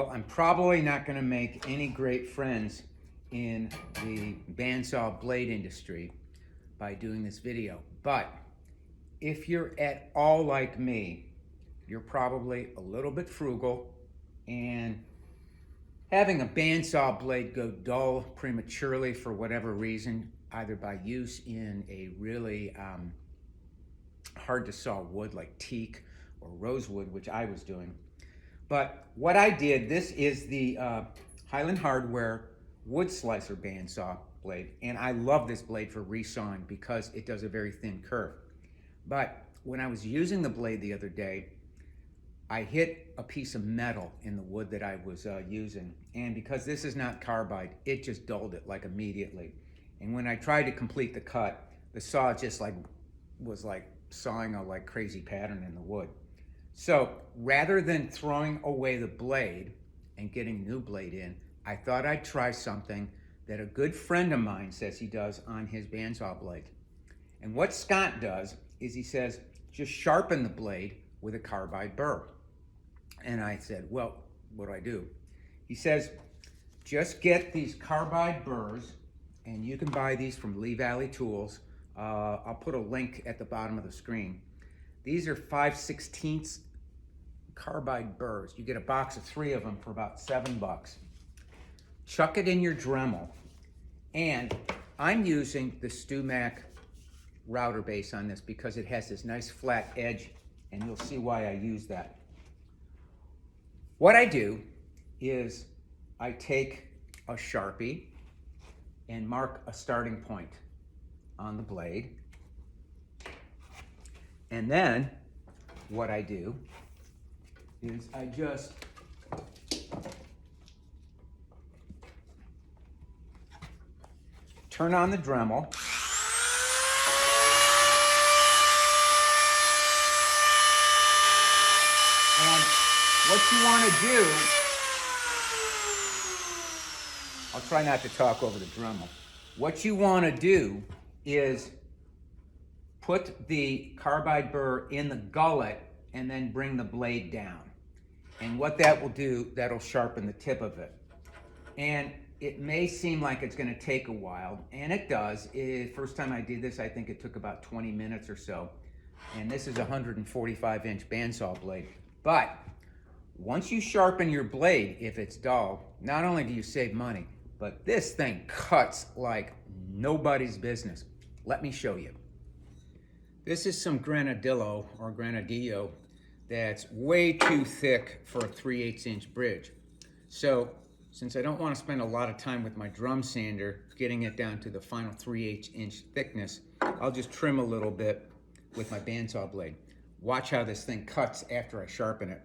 Well, I'm probably not going to make any great friends in the bandsaw blade industry by doing this video, but if you're at all like me, you're probably a little bit frugal, and having a bandsaw blade go dull prematurely for whatever reason, either by use in a really hard to saw wood like teak or rosewood, which I was doing. But what I did, this is the Highland Hardware Wood Slicer Bandsaw Blade, and I love this blade for resawing because it does a very thin curve. But when I was using the blade the other day, I hit a piece of metal in the wood that I was using, and because this is not carbide, it just dulled it like immediately. And when I tried to complete the cut, the saw just was sawing a crazy pattern in the wood. So rather than throwing away the blade and getting a new blade in, I thought I'd try something that a good friend of mine says he does on his bandsaw blade. And what Scott does is he says, just sharpen the blade with a carbide burr. And I said, well, what do I do? He says, just get these carbide burrs, and you can buy these from Lee Valley Tools. I'll put a link at the bottom of the screen. These are 5/16 carbide burrs. You get a box of 3 of them for about $7. Chuck it in your Dremel. And I'm using the StewMac router base on this because it has this nice flat edge, and you'll see why I use that. What I do is I take a Sharpie and mark a starting point on the blade. And then what I do is I just turn on the Dremel. And what you want to do, I'll try not to talk over the Dremel. What you want to do is put the carbide burr in the gullet and then bring the blade down. And what that will do, that'll sharpen the tip of it. And it may seem like it's going to take a while, and it does. First time I did this, I think it took about 20 minutes or so. And this is a 145-inch bandsaw blade. But once you sharpen your blade, if it's dull, not only do you save money, but this thing cuts like nobody's business. Let me show you. This is some granadillo or granadillo that's way too thick for a 3/8 inch bridge. So since I don't want to spend a lot of time with my drum sander getting it down to the final 3/8 inch thickness, I'll just trim a little bit with my bandsaw blade. Watch how this thing cuts after I sharpen it.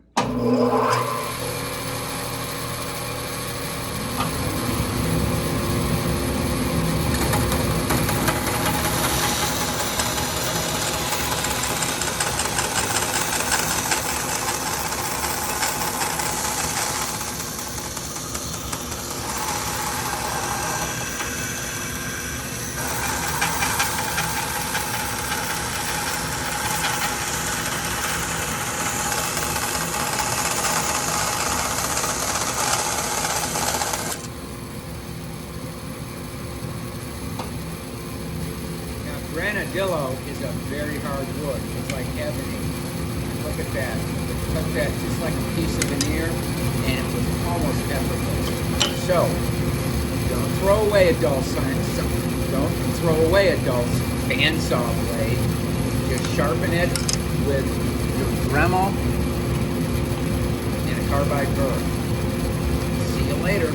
Granadillo is a very hard wood. It's like ebony. Look at that. It cut that just like a piece of veneer, and it was almost effortless. So, don't throw away a dull science. Don't throw away a dull bandsaw blade. Just sharpen it with your Dremel and a carbide burr. See you later.